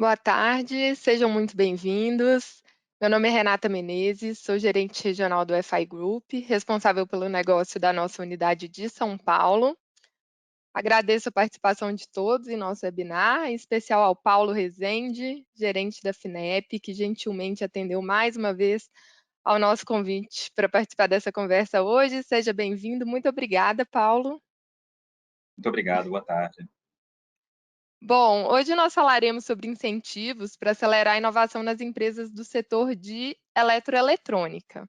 Boa tarde, sejam muito bem-vindos. Meu nome é Renata Menezes, sou gerente regional do FI Group, responsável pelo negócio da nossa unidade de São Paulo. Agradeço a participação de todos em nosso webinar, em especial ao Paulo Rezende, gerente da FINEP, que gentilmente atendeu mais uma vez ao nosso convite para participar dessa conversa hoje. Seja bem-vindo. Muito obrigada, Paulo. Muito obrigado, boa tarde. Bom, hoje nós falaremos sobre incentivos para acelerar a inovação nas empresas do setor de eletroeletrônica.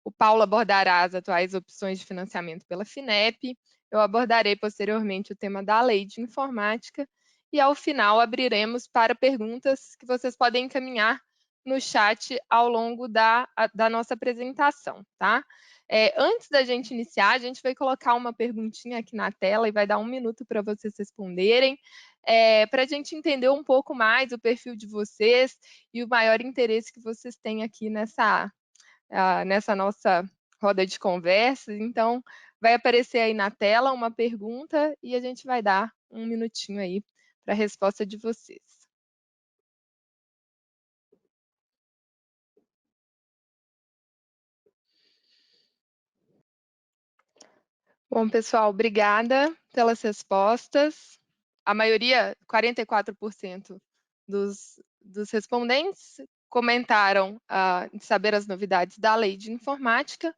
O Paulo abordará as atuais opções de financiamento pela FINEP, eu abordarei posteriormente o tema da Lei de Informática e, ao final, abriremos para perguntas que vocês podem encaminhar no chat ao longo da nossa apresentação, tá? Antes da gente iniciar, a gente vai colocar uma perguntinha aqui na tela e vai dar 1 minuto para vocês responderem, para a gente entender um pouco mais o perfil de vocês e o maior interesse que vocês têm aqui nessa nossa roda de conversa. Então, vai aparecer aí na tela uma pergunta e a gente vai dar 1 minutinho aí para a resposta de vocês. Bom, pessoal, obrigada pelas respostas. A maioria, 44% dos respondentes, comentaram de saber as novidades da Lei de Informática.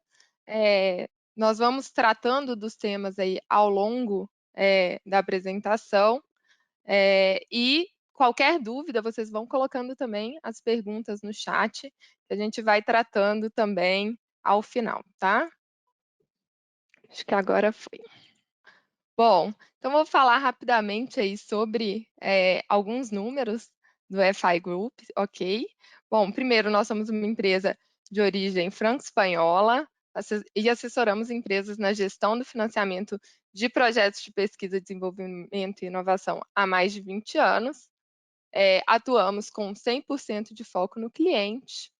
Nós vamos tratando dos temas aí ao longo da apresentação. E qualquer dúvida, vocês vão colocando também as perguntas no chat, que a gente vai tratando também ao final, tá? Acho que agora foi. Bom, então vou falar rapidamente aí sobre alguns números do FI Group, ok? Bom, primeiro, nós somos uma empresa de origem franco-espanhola e assessoramos empresas na gestão do financiamento de projetos de pesquisa, desenvolvimento e inovação há mais de 20 anos. Atuamos com 100% de foco no cliente,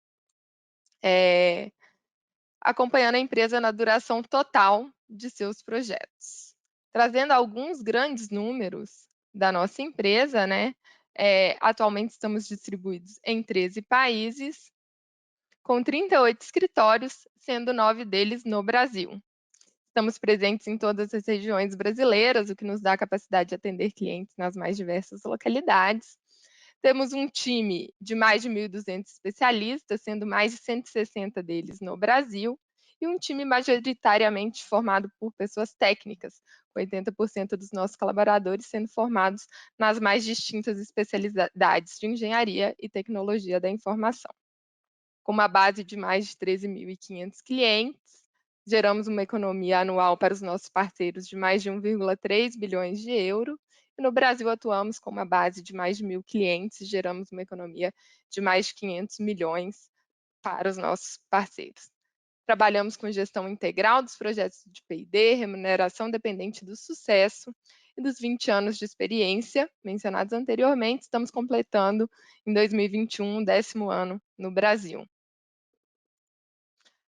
acompanhando a empresa na duração total de seus projetos. Trazendo alguns grandes números da nossa empresa, né? Atualmente estamos distribuídos em 13 países, com 38 escritórios, sendo 9 deles no Brasil. Estamos presentes em todas as regiões brasileiras, o que nos dá a capacidade de atender clientes nas mais diversas localidades. Temos um time de mais de 1.200 especialistas, sendo mais de 160 deles no Brasil, e um time majoritariamente formado por pessoas técnicas, com 80% dos nossos colaboradores sendo formados nas mais distintas especialidades de engenharia e tecnologia da informação. Com uma base de mais de 13.500 clientes, geramos uma economia anual para os nossos parceiros de mais de 1,3 bilhões de euros, e no Brasil atuamos com uma base de mais de 1.000 clientes e geramos uma economia de mais de 500 milhões para os nossos parceiros. Trabalhamos com gestão integral dos projetos de P&D, remuneração dependente do sucesso, e dos 20 anos de experiência mencionados anteriormente, estamos completando em 2021 o 10º ano no Brasil.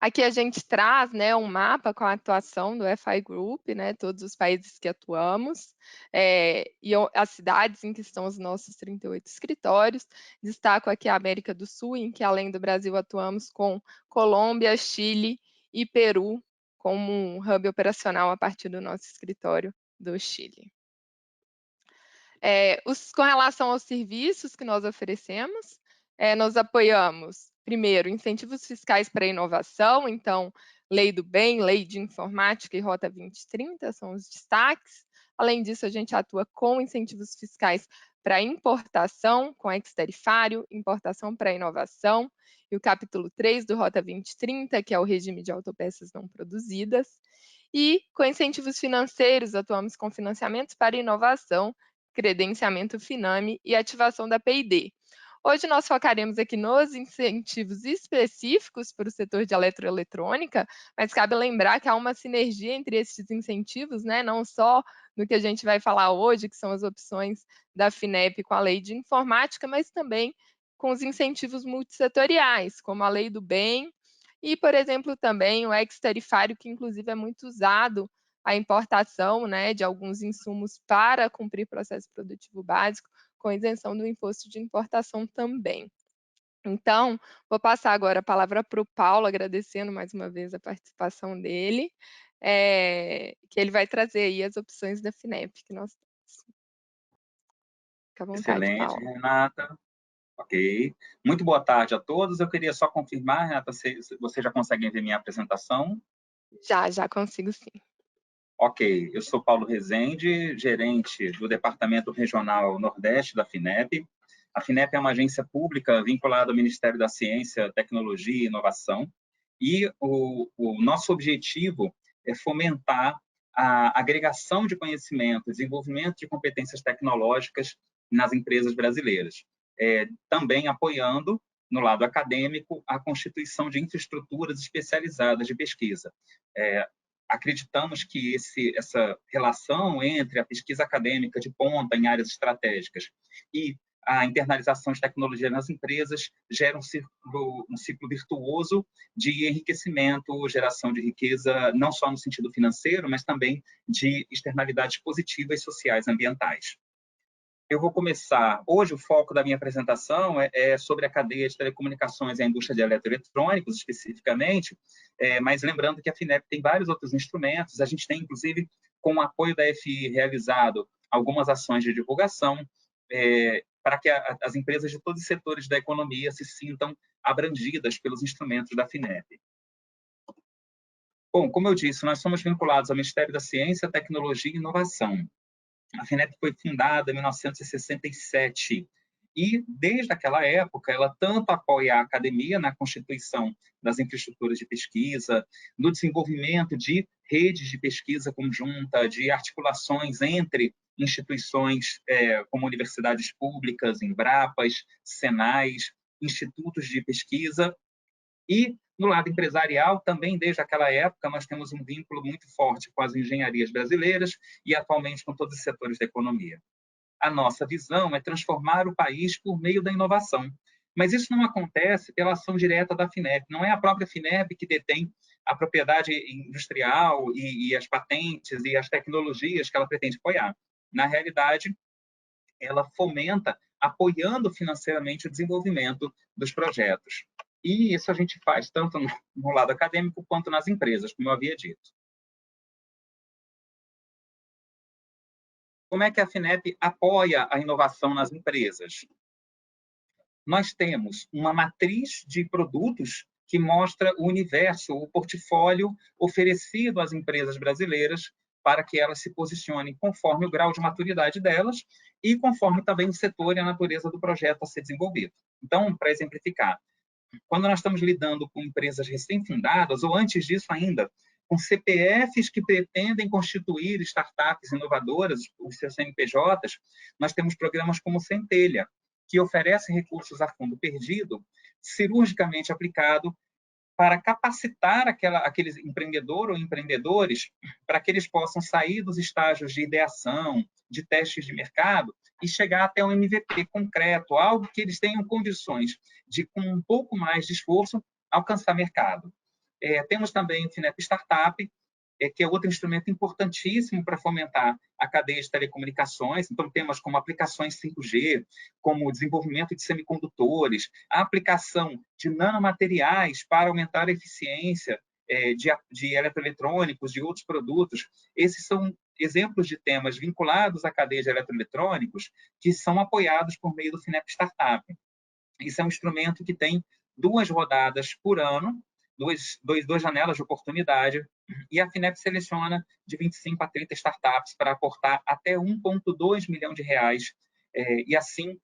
Aqui a gente traz, né, um mapa com a atuação do FI Group, né, todos os países que atuamos, e as cidades em que estão os nossos 38 escritórios. Destaco aqui a América do Sul, em que além do Brasil atuamos com Colômbia, Chile e Peru como um hub operacional a partir do nosso escritório do Chile. Com relação aos serviços que nós oferecemos, nós apoiamos, primeiro, incentivos fiscais para a inovação, então, Lei do Bem, Lei de Informática e Rota 2030 são os destaques. Além disso, a gente atua com incentivos fiscais para importação, com ex-tarifário, importação para inovação, e o capítulo 3 do Rota 2030, que é o regime de autopeças não produzidas. E com incentivos financeiros, atuamos com financiamentos para inovação, credenciamento Finame e ativação da P&D. Hoje nós focaremos aqui nos incentivos específicos para o setor de eletroeletrônica, mas cabe lembrar que há uma sinergia entre esses incentivos, né? Não só no que a gente vai falar hoje, que são as opções da FINEP com a Lei de Informática, mas também com os incentivos multissetoriais, como a Lei do Bem e, por exemplo, também o ex-tarifário, que inclusive é muito usado a importação, né, de alguns insumos para cumprir processo produtivo básico, com isenção do imposto de importação também. Então, vou passar agora a palavra para o Paulo, agradecendo mais uma vez a participação dele, que ele vai trazer aí as opções da FINEP que nós temos. Fica à vontade, Excelente, Paulo. Renata. Ok. Muito boa tarde a todos. Eu queria só confirmar, Renata, se você já consegue ver minha apresentação? Já consigo sim. Ok. Eu sou Paulo Rezende, gerente do Departamento Regional Nordeste da FINEP. A FINEP é uma agência pública vinculada ao Ministério da Ciência, Tecnologia e Inovação. E o nosso objetivo é fomentar a agregação de conhecimento, desenvolvimento de competências tecnológicas nas empresas brasileiras. Também apoiando, no lado acadêmico, a constituição de infraestruturas especializadas de pesquisa. Acreditamos que essa relação entre a pesquisa acadêmica de ponta em áreas estratégicas e a internalização de tecnologia nas empresas gera um ciclo virtuoso de enriquecimento, geração de riqueza, não só no sentido financeiro, mas também de externalidades positivas sociais ambientais. Eu vou começar. Hoje, o foco da minha apresentação é sobre a cadeia de telecomunicações e a indústria de eletroeletrônicos, especificamente, mas lembrando que a FINEP tem vários outros instrumentos. A gente tem, inclusive, com o apoio da FI, realizado algumas ações de divulgação para que as empresas de todos os setores da economia se sintam abrangidas pelos instrumentos da FINEP. Bom, como eu disse, nós somos vinculados ao Ministério da Ciência, Tecnologia e Inovação. A FINEP foi fundada em 1967 e, desde aquela época, ela tanto apoia a academia na constituição das infraestruturas de pesquisa, no desenvolvimento de redes de pesquisa conjunta, de articulações entre instituições como universidades públicas, Embrapas, Senais, institutos de pesquisa, e, no lado empresarial, também desde aquela época, nós temos um vínculo muito forte com as engenharias brasileiras e, atualmente, com todos os setores da economia. A nossa visão é transformar o país por meio da inovação. Mas isso não acontece pela ação direta da FINEP. Não é a própria FINEP que detém a propriedade industrial e as patentes e as tecnologias que ela pretende apoiar. Na realidade, ela fomenta, apoiando financeiramente o desenvolvimento dos projetos. E isso a gente faz tanto no lado acadêmico quanto nas empresas, como eu havia dito. Como é que a FINEP apoia a inovação nas empresas? Nós temos uma matriz de produtos que mostra o universo, o portfólio oferecido às empresas brasileiras para que elas se posicionem conforme o grau de maturidade delas e conforme também o setor e a natureza do projeto a ser desenvolvido. Então, para exemplificar, quando nós estamos lidando com empresas recém-fundadas, ou antes disso ainda, com CPFs que pretendem constituir startups inovadoras, os seus CNPJs, nós temos programas como o Centelha, que oferece recursos a fundo perdido, cirurgicamente aplicado, para capacitar aqueles empreendedor ou empreendedores para que eles possam sair dos estágios de ideação, de testes de mercado e chegar até um MVP concreto, algo que eles tenham condições de, com um pouco mais de esforço, alcançar mercado. Temos também o FINEP Startup, que é outro instrumento importantíssimo para fomentar a cadeia de telecomunicações. Então, temas como aplicações 5G, como desenvolvimento de semicondutores, a aplicação de nanomateriais para aumentar a eficiência de eletroeletrônicos, de outros produtos. Esses são exemplos de temas vinculados à cadeia de eletroeletrônicos que são apoiados por meio do FINEP Startup. Isso é um instrumento que tem 2 rodadas por ano, duas janelas de oportunidade, e a FINEP seleciona de 25 a 30 startups para aportar até 1,2 milhão de reais e, assim,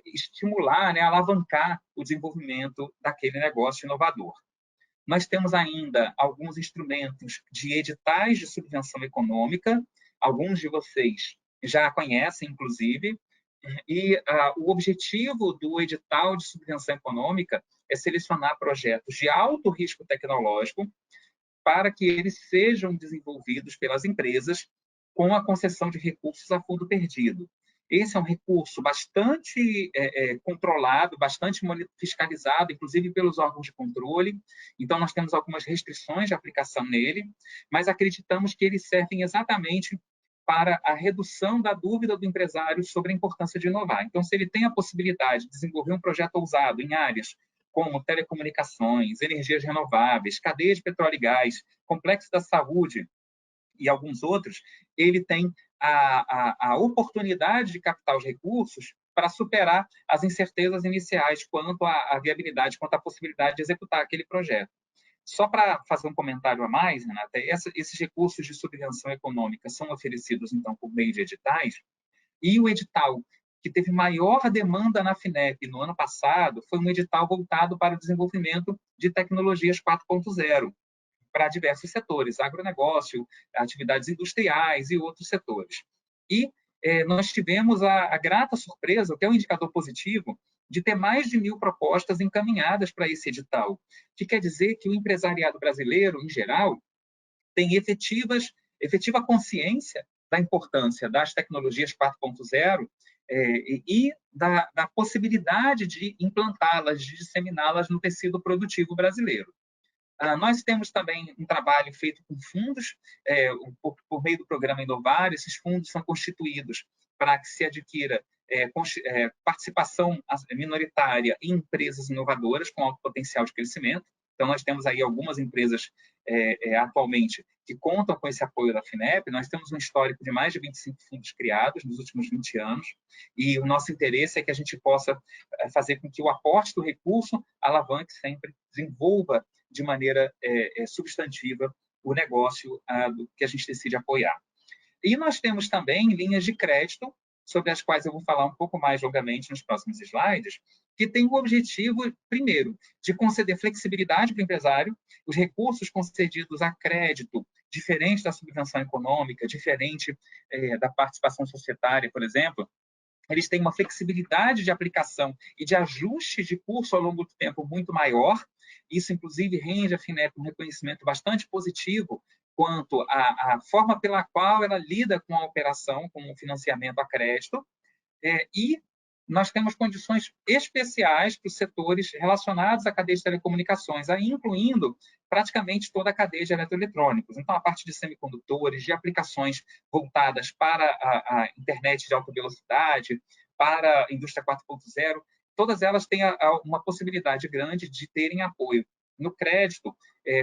estimular, alavancar o desenvolvimento daquele negócio inovador. Nós temos ainda alguns instrumentos de editais de subvenção econômica, alguns de vocês já conhecem, inclusive, e o objetivo do edital de subvenção econômica é selecionar projetos de alto risco tecnológico para que eles sejam desenvolvidos pelas empresas com a concessão de recursos a fundo perdido. Esse é um recurso bastante controlado, bastante fiscalizado, inclusive pelos órgãos de controle. Então, nós temos algumas restrições de aplicação nele, mas acreditamos que eles servem exatamente para a redução da dúvida do empresário sobre a importância de inovar. Então, se ele tem a possibilidade de desenvolver um projeto ousado em áreas como telecomunicações, energias renováveis, cadeia de petróleo e gás, complexo da saúde e alguns outros, ele tem a oportunidade de captar os recursos para superar as incertezas iniciais quanto à viabilidade, quanto à possibilidade de executar aquele projeto. Só para fazer um comentário a mais, Renata, esses recursos de subvenção econômica são oferecidos, então, por meio de editais, e o edital que teve maior demanda na FINEP no ano passado foi um edital voltado para o desenvolvimento de tecnologias 4.0 para diversos setores, agronegócio, atividades industriais e outros setores. E nós tivemos a grata surpresa, que é um indicador positivo, de ter mais de 1.000 propostas encaminhadas para esse edital, que quer dizer que o empresariado brasileiro, em geral, tem efetiva consciência da importância das tecnologias 4.0 e da possibilidade de implantá-las, de disseminá-las no tecido produtivo brasileiro. Nós temos também um trabalho feito com fundos, por meio do programa Inovar. Esses fundos são constituídos para que se adquira participação minoritária em empresas inovadoras com alto potencial de crescimento. Então, nós temos aí algumas empresas atualmente que contam com esse apoio da FINEP. Nós temos um histórico de mais de 25 fundos criados nos últimos 20 anos, e o nosso interesse é que a gente possa fazer com que o aporte do recurso alavanque sempre, desenvolva de maneira substantiva o negócio que a gente decide apoiar. E nós temos também linhas de crédito, sobre as quais eu vou falar um pouco mais longamente nos próximos slides, que tem o objetivo, primeiro, de conceder flexibilidade para o empresário. Os recursos concedidos a crédito, diferente da subvenção econômica, diferente da participação societária, por exemplo, eles têm uma flexibilidade de aplicação e de ajuste de curso ao longo do tempo muito maior. Isso, inclusive, rende à FINEP um reconhecimento bastante positivo quanto à forma pela qual ela lida com a operação, com o financiamento a crédito, e nós temos condições especiais para os setores relacionados à cadeia de telecomunicações, aí incluindo praticamente toda a cadeia de eletroeletrônicos. Então, a parte de semicondutores, de aplicações voltadas para a internet de alta velocidade, para a indústria 4.0, todas elas têm uma possibilidade grande de terem apoio no crédito,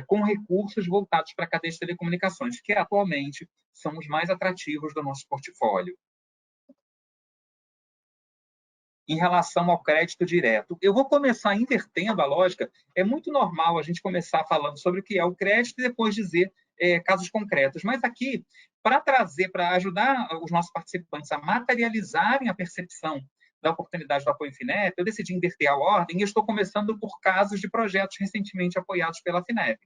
com recursos voltados para a cadeia de telecomunicações, que atualmente são os mais atrativos do nosso portfólio. Em relação ao crédito direto, eu vou começar invertendo a lógica. É muito normal a gente começar falando sobre o que é o crédito e depois dizer casos concretos. Mas aqui, para ajudar os nossos participantes a materializarem a percepção da oportunidade do apoio FINEP, eu decidi inverter a ordem e estou começando por casos de projetos recentemente apoiados pela FINEP.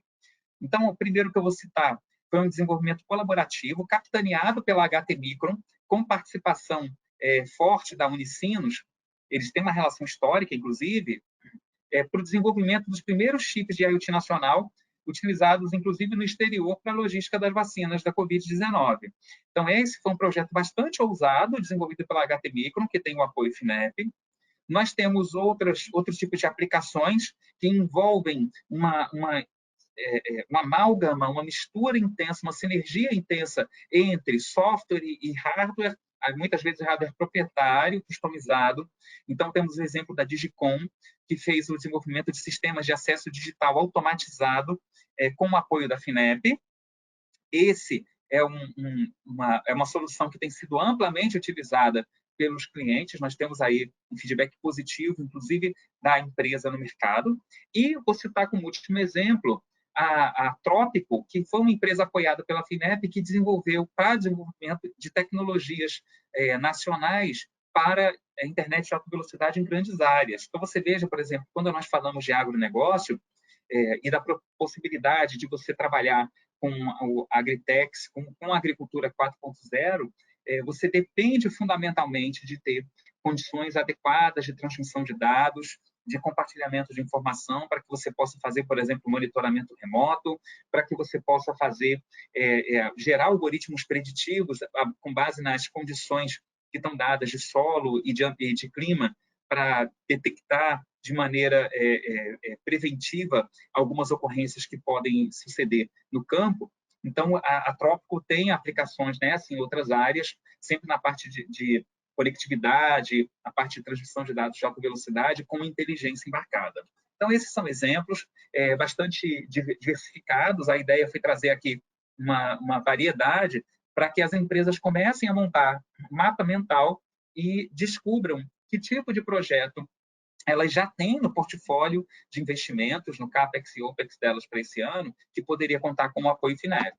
Então, o primeiro que eu vou citar foi um desenvolvimento colaborativo capitaneado pela HT Micron, com participação forte da Unicinos. Eles têm uma relação histórica, inclusive, para o desenvolvimento dos primeiros chips de IoT nacional, utilizados, inclusive, no exterior para a logística das vacinas da Covid-19. Então, esse foi um projeto bastante ousado, desenvolvido pela HT Micron, que tem o apoio FINEP. Nós temos outros tipos de aplicações que envolvem uma amálgama, uma mistura intensa, uma sinergia intensa entre software e hardware, muitas vezes hardware proprietário, customizado. Então, temos o exemplo da Digicom, que fez o desenvolvimento de sistemas de acesso digital automatizado com o apoio da FINEP. Esse é uma solução que tem sido amplamente utilizada pelos clientes. Nós temos aí um feedback positivo, inclusive, da empresa no mercado. E vou citar como último exemplo a Trópico, que foi uma empresa apoiada pela FINEP, que desenvolveu para desenvolvimento de tecnologias nacionais para a internet de alta velocidade em grandes áreas. Então, você veja, por exemplo, quando nós falamos de agronegócio e da possibilidade de você trabalhar com o Agritex, com a agricultura 4.0, você depende fundamentalmente de ter condições adequadas de transmissão de dados, de compartilhamento de informação, para que você possa fazer, por exemplo, monitoramento remoto, para que você possa fazer, gerar algoritmos preditivos com base nas condições que estão dadas de solo e de clima, para detectar de maneira preventiva algumas ocorrências que podem suceder no campo. Então, a Trópico tem aplicações nessa, em outras áreas, sempre na parte de conectividade, a parte de transmissão de dados de alta velocidade, com inteligência embarcada. Então, esses são exemplos bastante diversificados. A ideia foi trazer aqui uma variedade para que as empresas comecem a montar um mapa mental e descubram que tipo de projeto elas já têm no portfólio de investimentos, no CAPEX e OPEX delas para esse ano, que poderia contar com o apoio FINEP.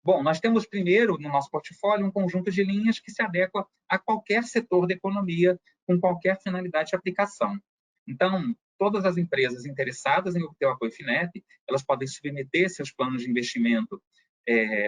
Bom, nós temos primeiro no nosso portfólio um conjunto de linhas que se adequa a qualquer setor da economia, com qualquer finalidade de aplicação. Então, todas as empresas interessadas em obter o apoio FINEP, elas podem submeter seus planos de investimento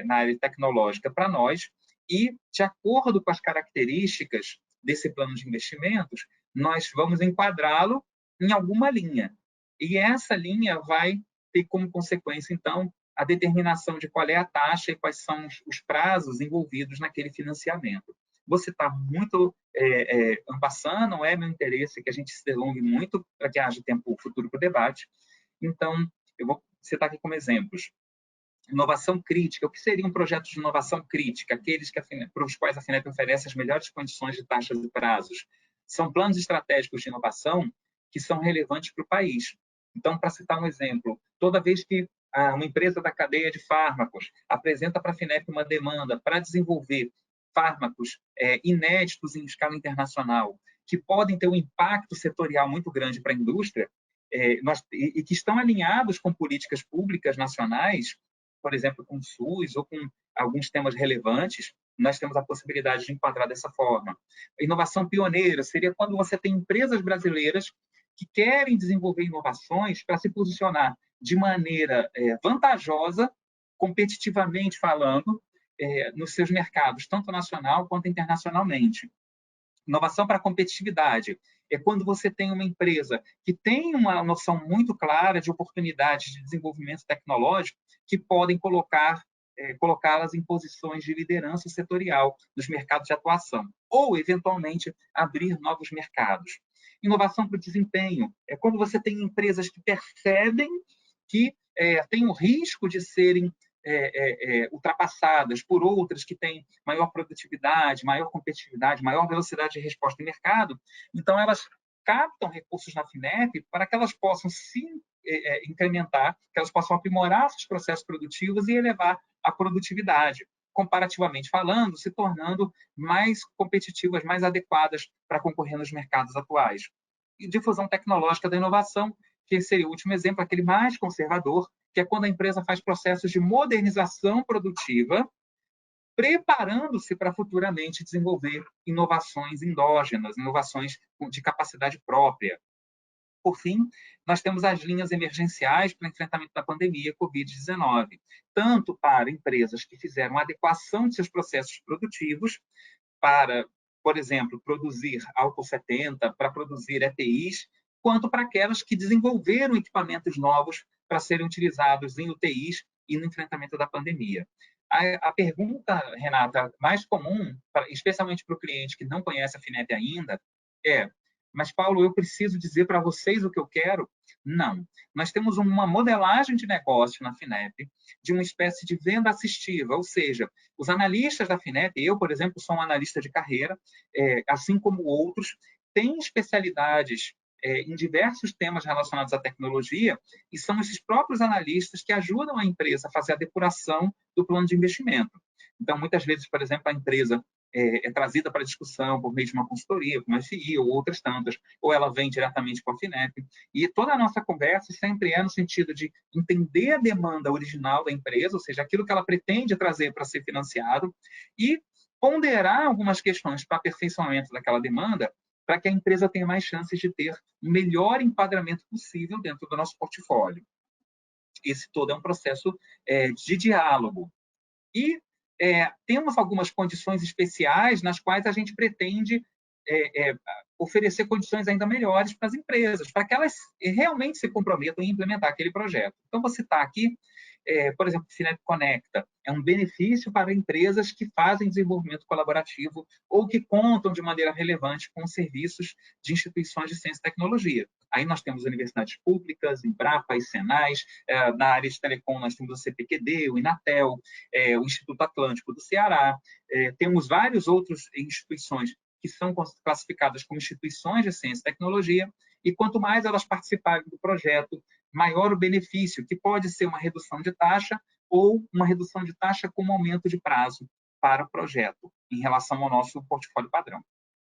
na área tecnológica para nós e, de acordo com as características desse plano de investimentos, nós vamos enquadrá-lo em alguma linha. E essa linha vai ter como consequência, então, a determinação de qual é a taxa e quais são os prazos envolvidos naquele financiamento. Vou citar muito passando, não é meu interesse que a gente se delongue muito para que haja tempo futuro para o debate. Então, eu vou citar aqui como exemplos. Inovação crítica. O que seria um projeto de inovação crítica? Aqueles para os quais a FINEP oferece as melhores condições de taxas e prazos. São planos estratégicos de inovação que são relevantes para o país. Então, para citar um exemplo, toda vez que uma empresa da cadeia de fármacos apresenta para a FINEP uma demanda para desenvolver fármacos inéditos em escala internacional, que podem ter um impacto setorial muito grande para a indústria, e que estão alinhados com políticas públicas nacionais, por exemplo, com o SUS ou com alguns temas relevantes, nós temos a possibilidade de enquadrar dessa forma. Inovação pioneira seria quando você tem empresas brasileiras que querem desenvolver inovações para se posicionar de maneira vantajosa, competitivamente falando, nos seus mercados, tanto nacional quanto internacionalmente. Inovação para competitividade é quando você tem uma empresa que tem uma noção muito clara de oportunidades de desenvolvimento tecnológico que podem colocá-las em posições de liderança setorial nos mercados de atuação, ou, eventualmente, abrir novos mercados. Inovação para o desempenho é quando você tem empresas que percebem que têm o risco de serem ultrapassadas por outras que têm maior produtividade, maior competitividade, maior velocidade de resposta em mercado. Então, elas captam recursos na FINEP para que elas possam se incrementar, que elas possam aprimorar seus processos produtivos e elevar a produtividade, comparativamente falando, se tornando mais competitivas, mais adequadas para concorrer nos mercados atuais. E difusão tecnológica da inovação, que seria o último exemplo, aquele mais conservador, que é quando a empresa faz processos de modernização produtiva, preparando-se para futuramente desenvolver inovações endógenas, inovações de capacidade própria. Por fim, nós temos as linhas emergenciais para o enfrentamento da pandemia Covid-19, tanto para empresas que fizeram adequação de seus processos produtivos para, por exemplo, produzir álcool 70, para produzir EPIs, quanto para aquelas que desenvolveram equipamentos novos para serem utilizados em UTIs e no enfrentamento da pandemia. A pergunta, Renata, mais comum, especialmente para o cliente que não conhece a FINEP ainda, é: mas, Paulo, eu preciso dizer para vocês o que eu quero? Não. Nós temos uma modelagem de negócio na FINEP, de uma espécie de venda assistiva, ou seja, os analistas da FINEP, eu, por exemplo, sou um analista de carreira, assim como outros, têm especialidades em diversos temas relacionados à tecnologia, e são esses próprios analistas que ajudam a empresa a fazer a depuração do plano de investimento. Então, muitas vezes, por exemplo, a empresa é trazida para discussão por meio de uma consultoria, como a FI ou outras tantas, ou ela vem diretamente com a FINEP. E toda a nossa conversa sempre é no sentido de entender a demanda original da empresa, ou seja, aquilo que ela pretende trazer para ser financiado, e ponderar algumas questões para aperfeiçoamento daquela demanda, para que a empresa tenha mais chances de ter o melhor enquadramento possível dentro do nosso portfólio. Esse todo é um processo de diálogo. E temos algumas condições especiais nas quais a gente pretende oferecer condições ainda melhores para as empresas, para que elas realmente se comprometam em implementar aquele projeto. Então, vou citar aqui, por exemplo, o Finep Conecta. É um benefício para empresas que fazem desenvolvimento colaborativo ou que contam de maneira relevante com serviços de instituições de ciência e tecnologia. Aí nós temos universidades públicas, Embrapa e Senais. Na área de telecom, nós temos o CPQD, o Inatel, o Instituto Atlântico do Ceará. Temos várias outras instituições que são classificadas como instituições de ciência e tecnologia, e quanto mais elas participarem do projeto, maior o benefício, que pode ser uma redução de taxa ou uma redução de taxa com um aumento de prazo para o projeto, em relação ao nosso portfólio padrão.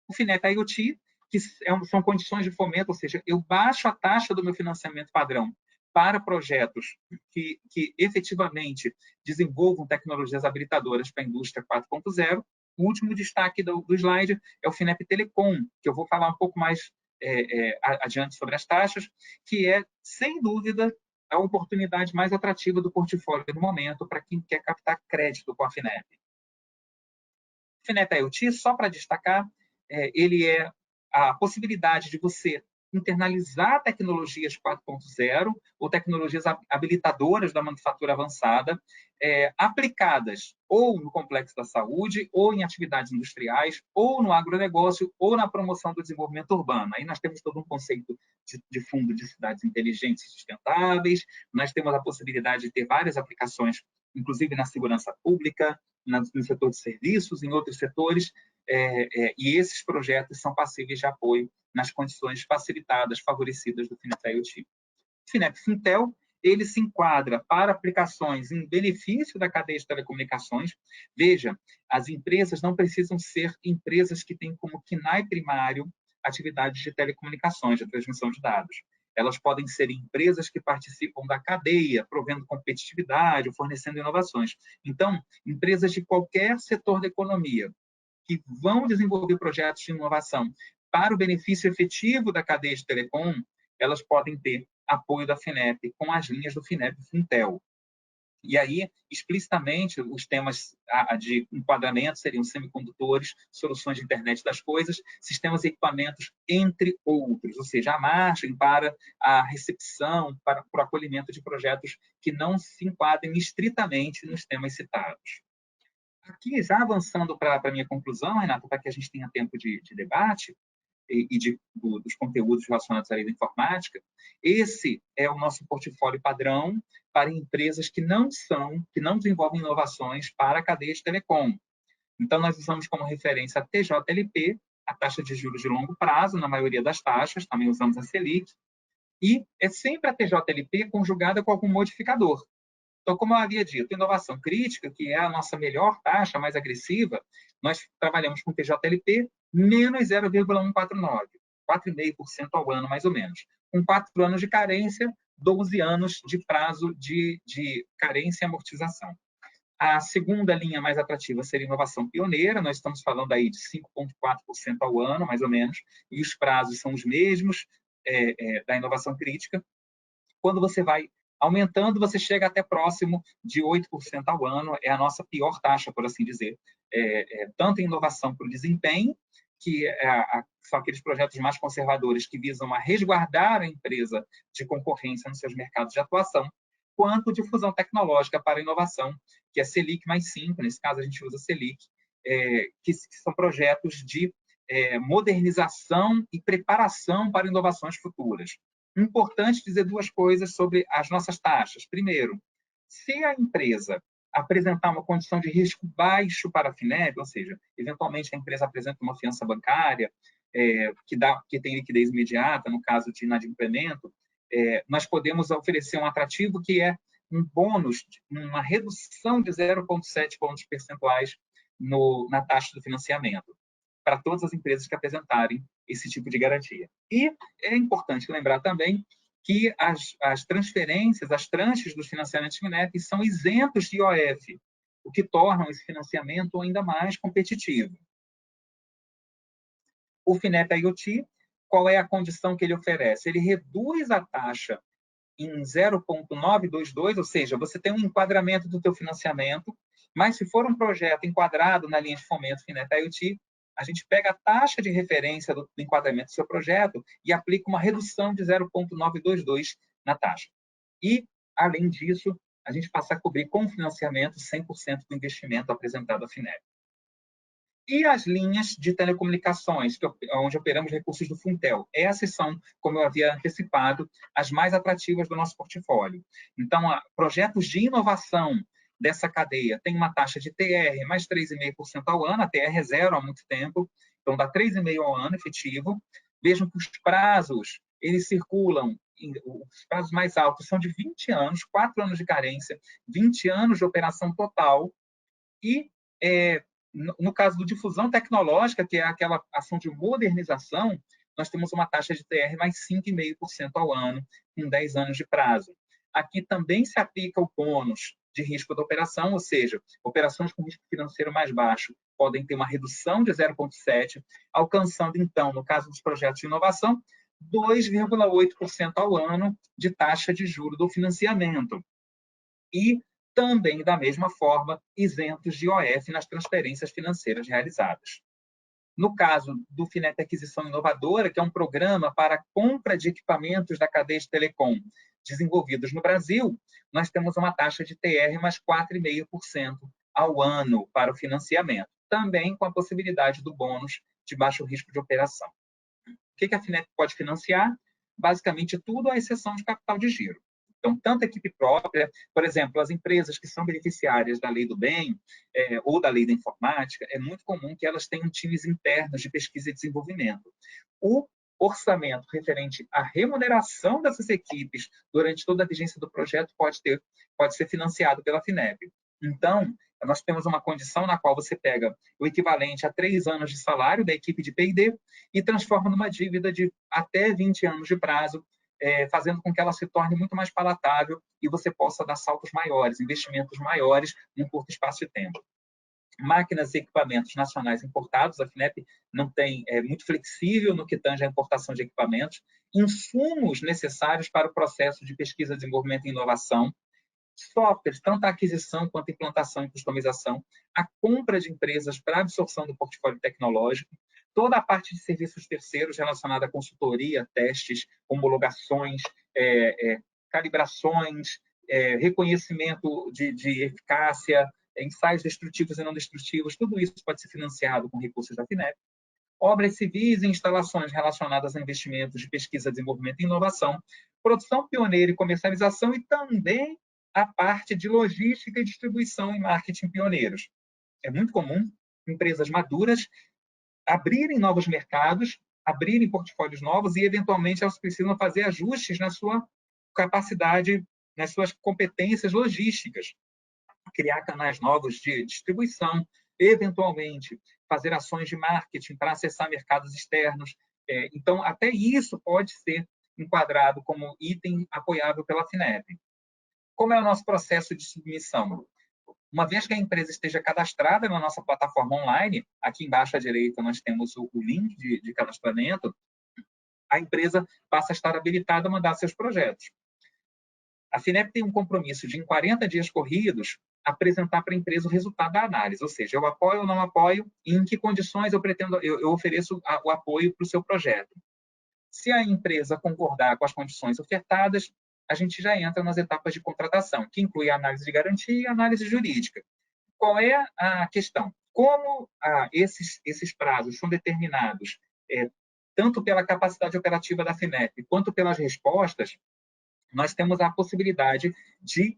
O Finep IoT, que são condições de fomento, ou seja, eu baixo a taxa do meu financiamento padrão para projetos que efetivamente desenvolvam tecnologias habilitadoras para a indústria 4.0. O último destaque do slide é o Finep Telecom, que eu vou falar um pouco mais adiante sobre as taxas, que é, sem dúvida, a oportunidade mais atrativa do portfólio no momento para quem quer captar crédito com a Finep. O Finep IoT, só para destacar, ele é a possibilidade de você internalizar tecnologias 4.0 ou tecnologias habilitadoras da manufatura avançada, aplicadas ou no complexo da saúde, ou em atividades industriais, ou no agronegócio, ou na promoção do desenvolvimento urbano. Aí nós temos todo um conceito de fundo de cidades inteligentes e sustentáveis, nós temos a possibilidade de ter várias aplicações, inclusive na segurança pública, no setor de serviços, em outros setores, e esses projetos são passíveis de apoio nas condições facilitadas, favorecidas do Finep IoT. O Finep Fintel, ele se enquadra para aplicações em benefício da cadeia de telecomunicações. Veja, as empresas não precisam ser empresas que têm como KNAI primário atividades de telecomunicações, de transmissão de dados. Elas podem ser empresas que participam da cadeia, provendo competitividade, fornecendo inovações. Então, empresas de qualquer setor da economia que vão desenvolver projetos de inovação para o benefício efetivo da cadeia de telecom, elas podem ter apoio da Finep com as linhas do Finep Fintel. E aí, explicitamente, os temas de enquadramento seriam semicondutores, soluções de internet das coisas, sistemas e equipamentos, entre outros, ou seja, a margem para a recepção, para o acolhimento de projetos que não se enquadrem estritamente nos temas citados. Aqui, já avançando para a minha conclusão, Renato, para que a gente tenha tempo de debate, dos conteúdos relacionados à área da informática, esse é o nosso portfólio padrão para empresas que não desenvolvem inovações para a cadeia de telecom. Então, nós usamos como referência a TJLP, a taxa de juros de longo prazo, na maioria das taxas, também usamos a Selic, e é sempre a TJLP conjugada com algum modificador. Então, como eu havia dito, inovação crítica, que é a nossa melhor taxa, mais agressiva, nós trabalhamos com TJLP menos 0,149, 4,5% ao ano, mais ou menos. Com 4 anos de carência, 12 anos de prazo de carência e amortização. A segunda linha mais atrativa seria inovação pioneira, nós estamos falando aí de 5,4% ao ano, mais ou menos, e os prazos são os mesmos da inovação crítica. Quando você vai aumentando, você chega até próximo de 8% ao ano, é a nossa pior taxa, por assim dizer. Tanto em inovação para o desempenho, que são aqueles projetos mais conservadores que visam a resguardar a empresa de concorrência nos seus mercados de atuação, quanto de fusão tecnológica para a inovação, que é Selic mais 5, nesse caso a gente usa Selic, que são projetos de modernização e preparação para inovações futuras. Importante dizer duas coisas sobre as nossas taxas. Primeiro, se a empresa apresentar uma condição de risco baixo para a Finep, ou seja, eventualmente a empresa apresenta uma fiança bancária que tem liquidez imediata, no caso de inadimplemento, nós podemos oferecer um atrativo que é um bônus, uma redução de 0,7 pontos percentuais na taxa do financiamento, para todas as empresas que apresentarem esse tipo de garantia. E é importante lembrar também que as transferências, as tranches dos financiamentos Finep são isentos de IOF, o que torna esse financiamento ainda mais competitivo. O Finep IoT, qual é a condição que ele oferece? Ele reduz a taxa em 0,922, ou seja, você tem um enquadramento do teu financiamento, mas se for um projeto enquadrado na linha de fomento Finep IoT, a gente pega a taxa de referência do enquadramento do seu projeto e aplica uma redução de 0,922 na taxa. E, além disso, a gente passa a cobrir com financiamento 100% do investimento apresentado à FINEP. E as linhas de telecomunicações, onde operamos recursos do Funtel. Essas são, como eu havia antecipado, as mais atrativas do nosso portfólio. Então, projetos de inovação dessa cadeia têm uma taxa de TR mais 3,5% ao ano, a TR é zero há muito tempo, então dá 3,5% ao ano efetivo. Vejam que os prazos, eles circulam, os prazos mais altos são de 20 anos, 4 anos de carência, 20 anos de operação total, e no caso do difusão tecnológica, que é aquela ação de modernização, nós temos uma taxa de TR mais 5,5% ao ano, com 10 anos de prazo. Aqui também se aplica o bônus de risco da operação, ou seja, operações com risco financeiro mais baixo podem ter uma redução de 0,7%, alcançando, então, no caso dos projetos de inovação, 2,8% ao ano de taxa de juros do financiamento. E também, da mesma forma, isentos de IOF nas transferências financeiras realizadas. No caso do FINEP Aquisição Inovadora, que é um programa para compra de equipamentos da cadeia de telecom desenvolvidos no Brasil, nós temos uma taxa de TR mais 4,5% ao ano para o financiamento, também com a possibilidade do bônus de baixo risco de operação. O que a FINEP pode financiar? Basicamente tudo, à exceção de capital de giro. Então, tanto a equipe própria, por exemplo, as empresas que são beneficiárias da Lei do Bem ou da Lei da Informática, é muito comum que elas tenham times internos de pesquisa e desenvolvimento. O orçamento referente à remuneração dessas equipes durante toda a vigência do projeto pode ser financiado pela FINEP. Então, nós temos uma condição na qual você pega o equivalente a 3 anos de salário da equipe de P&D e transforma numa dívida de até 20 anos de prazo, fazendo com que ela se torne muito mais palatável e você possa dar saltos maiores, investimentos maiores em um curto espaço de tempo. Máquinas e equipamentos nacionais importados, a FINEP não tem, é muito flexível no que tange à importação de equipamentos, insumos necessários para o processo de pesquisa, desenvolvimento e inovação, softwares, tanto a aquisição quanto a implantação e customização, a compra de empresas para absorção do portfólio tecnológico, toda a parte de serviços terceiros relacionada à consultoria, testes, homologações, calibrações, reconhecimento de eficácia, ensaios destrutivos e não destrutivos, tudo isso pode ser financiado com recursos da FINEP. Obras civis e instalações relacionadas a investimentos de pesquisa, desenvolvimento e inovação, produção pioneira e comercialização e também a parte de logística e distribuição e marketing pioneiros. É muito comum empresas maduras abrirem novos mercados, abrirem portfólios novos e, eventualmente, elas precisam fazer ajustes na sua capacidade, nas suas competências logísticas, criar canais novos de distribuição, eventualmente fazer ações de marketing para acessar mercados externos. Então, até isso pode ser enquadrado como item apoiável pela FINEP. Como é o nosso processo de submissão? Uma vez que a empresa esteja cadastrada na nossa plataforma online, aqui embaixo à direita nós temos o link de cadastramento, a empresa passa a estar habilitada a mandar seus projetos. A FINEP tem um compromisso de, em 40 dias corridos, apresentar para a empresa o resultado da análise, ou seja, eu apoio ou não apoio e em que condições eu ofereço o apoio para o seu projeto. Se a empresa concordar com as condições ofertadas, a gente já entra nas etapas de contratação, que inclui a análise de garantia e a análise jurídica. Qual é a questão? Como esses prazos são determinados tanto pela capacidade operativa da FINEP quanto pelas respostas, nós temos a possibilidade de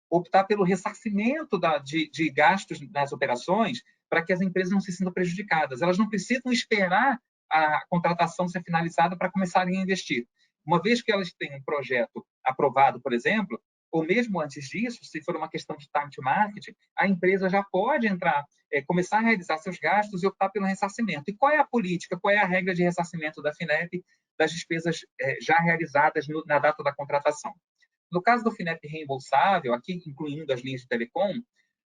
optar pelo ressarcimento de gastos nas operações para que as empresas não se sintam prejudicadas. Elas não precisam esperar a contratação ser finalizada para começarem a investir. Uma vez que elas têm um projeto aprovado, por exemplo, ou mesmo antes disso, se for uma questão de time to market, a empresa já pode entrar, começar a realizar seus gastos e optar pelo ressarcimento. E qual é a política, qual é a regra de ressarcimento da FINEP das despesas já realizadas na data da contratação? No caso do FINEP reembolsável, aqui incluindo as linhas de telecom,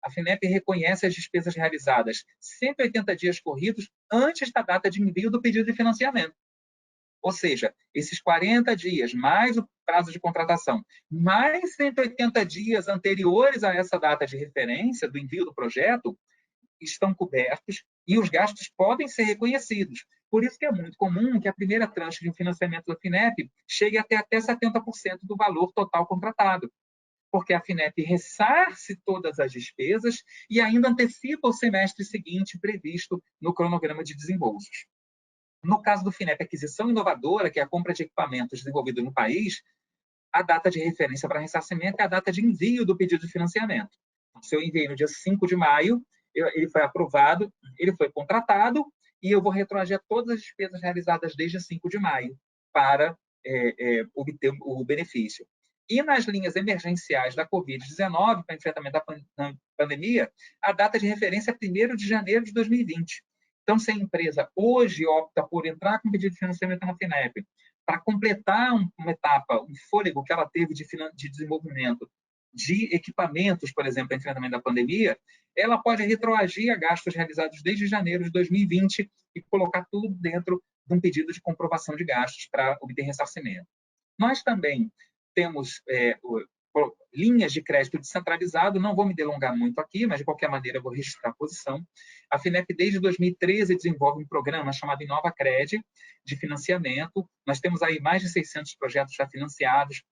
a FINEP reconhece as despesas realizadas 180 dias corridos antes da data de envio do pedido de financiamento. Ou seja, esses 40 dias, mais o prazo de contratação, mais 180 dias anteriores a essa data de referência do envio do projeto, estão cobertos e os gastos podem ser reconhecidos. Por isso que é muito comum que a primeira tranche de um financiamento da FINEP chegue até 70% do valor total contratado, porque a FINEP ressarce todas as despesas e ainda antecipa o semestre seguinte previsto no cronograma de desembolsos. No caso do FINEP Aquisição Inovadora, que é a compra de equipamentos desenvolvidos no país, a data de referência para ressarcimento é a data de envio do pedido de financiamento. Se eu enviei no dia 5 de maio, ele foi aprovado, ele foi contratado, e eu vou retroagir todas as despesas realizadas desde 5 de maio para obter o benefício. E nas linhas emergenciais da Covid-19, para enfrentamento da pandemia, a data de referência é 1º de janeiro de 2020. Então, se a empresa hoje opta por entrar com pedido de financiamento na FINEP, para completar uma etapa, um fôlego que ela teve de desenvolvimento de equipamentos, por exemplo, em enfrentamento da pandemia, ela pode retroagir a gastos realizados desde janeiro de 2020 e colocar tudo dentro de um pedido de comprovação de gastos para obter ressarcimento. Nós também temos linhas de crédito descentralizado, não vou me delongar muito aqui, mas de qualquer maneira eu vou registrar a posição. A FINEP, desde 2013, desenvolve um programa chamado InovaCred, de financiamento. Nós temos aí mais de 600 projetos já financiados,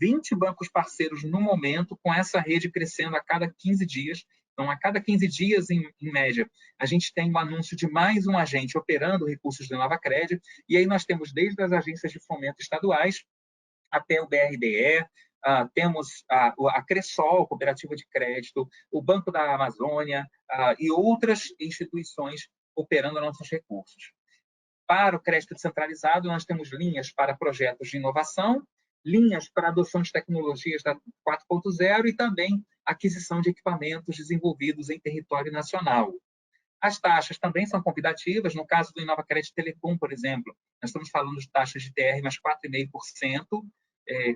20 bancos parceiros no momento, com essa rede crescendo a cada 15 dias. Então, a cada 15 dias, em média, a gente tem um anúncio de mais um agente operando recursos do InovaCred, e aí nós temos desde as agências de fomento estaduais até o BRDE, temos a Cressol, Cooperativa de Crédito, o Banco da Amazônia e outras instituições operando nossos recursos. Para o crédito descentralizado, nós temos linhas para projetos de inovação, linhas para adoção de tecnologias da 4.0 e também aquisição de equipamentos desenvolvidos em território nacional. As taxas também são convidativas. No caso do InovaCred Telecom, por exemplo, nós estamos falando de taxas de TR mais 4,5%,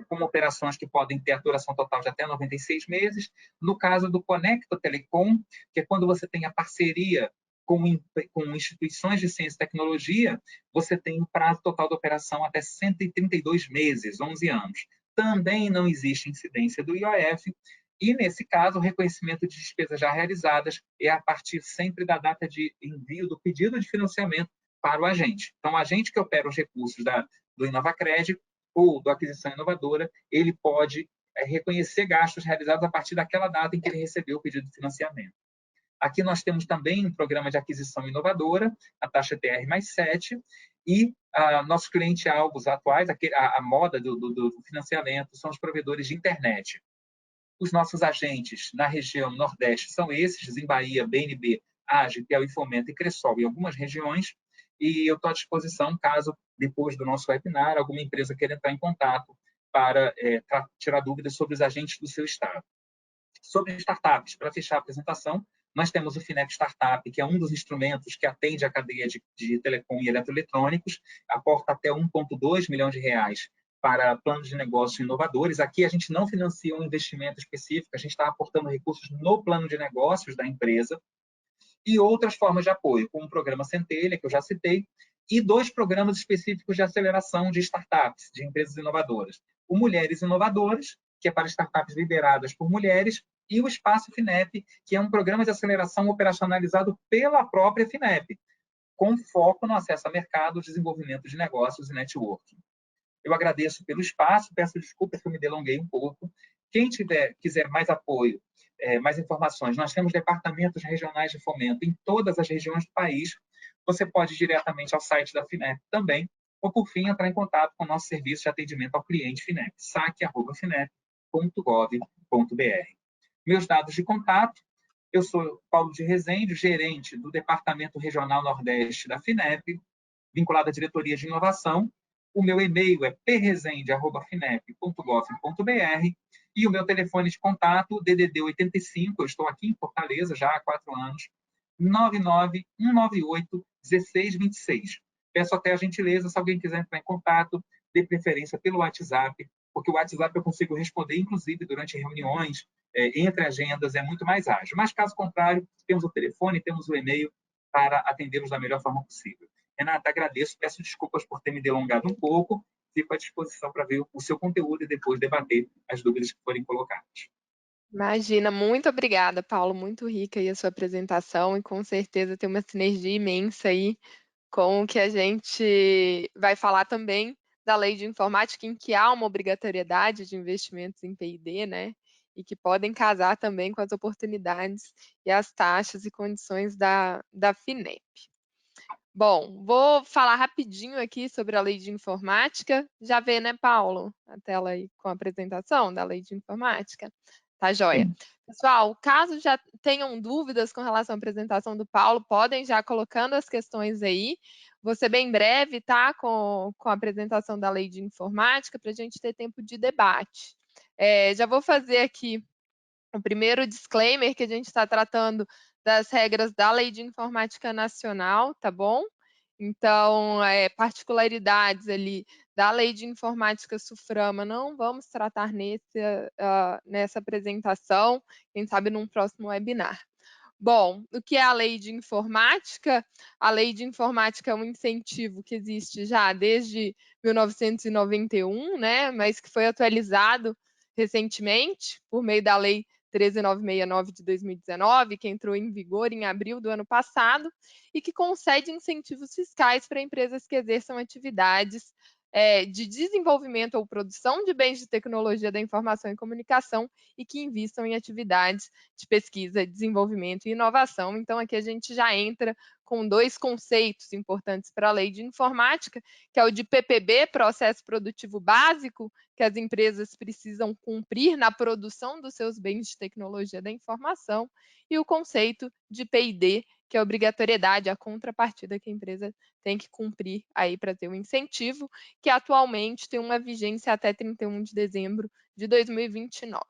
com operações que podem ter a duração total de até 96 meses. No caso do Conecta Telecom, que é quando você tem a parceria com instituições de ciência e tecnologia, você tem um prazo total de operação até 132 meses, 11 anos. Também não existe incidência do IOF, e, nesse caso, o reconhecimento de despesas já realizadas é a partir sempre da data de envio do pedido de financiamento para o agente. Então, o agente que opera os recursos do InovaCred ou do Aquisição Inovadora, ele pode reconhecer gastos realizados a partir daquela data em que ele recebeu o pedido de financiamento. Aqui nós temos também um programa de aquisição inovadora, a taxa TR mais 7, e nossos clientes-alvos atuais, a moda do financiamento, são os provedores de internet. Os nossos agentes na região Nordeste são esses, em Bahia, BNB, AGE, Piauí Fomento e Cressol, em algumas regiões, e eu estou à disposição, caso, depois do nosso webinar, alguma empresa queira entrar em contato para tirar dúvidas sobre os agentes do seu estado. Sobre startups, para fechar a apresentação, nós temos o FINEP Startup, que é um dos instrumentos que atende a cadeia de telecom e eletroeletrônicos, aporta até 1,2 milhão de reais para planos de negócio inovadores. Aqui a gente não financia um investimento específico, a gente está aportando recursos no plano de negócios da empresa, e outras formas de apoio, como o programa Centelha, que eu já citei, e 2 programas específicos de aceleração de startups, de empresas inovadoras. O Mulheres Inovadoras, que é para startups lideradas por mulheres, e o Espaço FINEP, que é um programa de aceleração operacionalizado pela própria FINEP, com foco no acesso a mercado, desenvolvimento de negócios e networking. Eu agradeço pelo espaço, peço desculpas que eu me delonguei um pouco. Quem quiser mais apoio, mais informações, nós temos departamentos regionais de fomento em todas as regiões do país. Você pode ir diretamente ao site da FINEP também, ou, por fim, entrar em contato com o nosso serviço de atendimento ao cliente FINEP, saque@finep.gov.br. Meus dados de contato: eu sou Paulo de Rezende, gerente do Departamento Regional Nordeste da FINEP, vinculado à Diretoria de Inovação. O meu e-mail é prrezende@finep.gov.br e o meu telefone de contato, DDD 85, eu estou aqui em Fortaleza já há 4 anos, 99198-1626. Peço até a gentileza, se alguém quiser entrar em contato, de preferência pelo WhatsApp, porque o WhatsApp eu consigo responder, inclusive, durante reuniões, entre agendas, é muito mais ágil. Mas, caso contrário, temos o telefone, temos o e-mail para atendê-los da melhor forma possível. Renata, agradeço, peço desculpas por ter me delongado um pouco, fico à disposição para ver o seu conteúdo e depois debater as dúvidas que forem colocadas. Imagina, muito obrigada, Paulo, muito rica aí a sua apresentação e com certeza tem uma sinergia imensa aí com o que a gente vai falar também da lei de informática, em que há uma obrigatoriedade de investimentos em P&D, né? E que podem casar também com as oportunidades e as taxas e condições da FINEP. Bom, vou falar rapidinho aqui sobre a lei de informática. Já vê, né, Paulo, a tela aí com a apresentação da lei de informática? Tá joia. Sim. Pessoal, caso já tenham dúvidas com relação à apresentação do Paulo, podem já colocando as questões aí. Vou ser bem breve, tá? Com a apresentação da lei de informática, para a gente ter tempo de debate. Já vou fazer aqui o primeiro disclaimer que a gente está tratando das regras da Lei de Informática Nacional, tá bom? Então, particularidades ali da Lei de Informática SUFRAMA não vamos tratar nessa apresentação, quem sabe num próximo webinar. Bom, o que é a Lei de Informática? A Lei de Informática é um incentivo que existe já desde 1991, né? Mas que foi atualizado recentemente por meio da Lei 13.969 de 2019, que entrou em vigor em abril do ano passado e que concede incentivos fiscais para empresas que exerçam atividades de desenvolvimento ou produção de bens de tecnologia da informação e comunicação e que invistam em atividades de pesquisa, desenvolvimento e inovação. Então, aqui a gente já entra com dois conceitos importantes para a lei de informática, que é o de PPB, processo produtivo básico, que as empresas precisam cumprir na produção dos seus bens de tecnologia da informação, e o conceito de P&D, que é a obrigatoriedade, a contrapartida que a empresa tem que cumprir aí para ter um incentivo, que atualmente tem uma vigência até 31 de dezembro de 2029.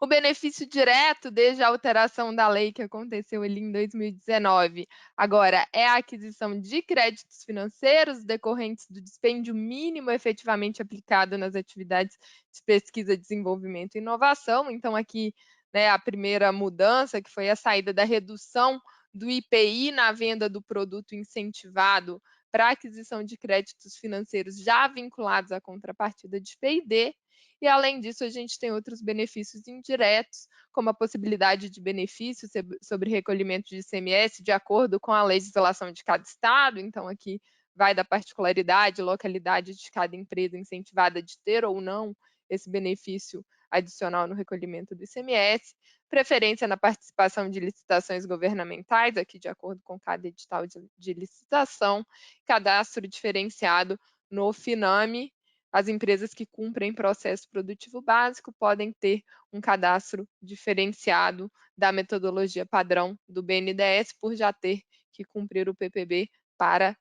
O benefício direto, desde a alteração da lei que aconteceu ali em 2019, agora é a aquisição de créditos financeiros decorrentes do dispêndio mínimo efetivamente aplicado nas atividades de pesquisa, desenvolvimento e inovação. Então, aqui, né, a primeira mudança, que foi a saída da redução do IPI na venda do produto incentivado para a aquisição de créditos financeiros já vinculados à contrapartida de P&D. E, além disso, a gente tem outros benefícios indiretos, como a possibilidade de benefícios sobre recolhimento de ICMS de acordo com a legislação de cada estado. Então, aqui vai da particularidade, localidade de cada empresa incentivada de ter ou não esse benefício adicional no recolhimento do ICMS, preferência na participação de licitações governamentais, aqui de acordo com cada edital de licitação, cadastro diferenciado no FINAME. As empresas que cumprem processo produtivo básico podem ter um cadastro diferenciado da metodologia padrão do BNDES por já ter que cumprir o PPB para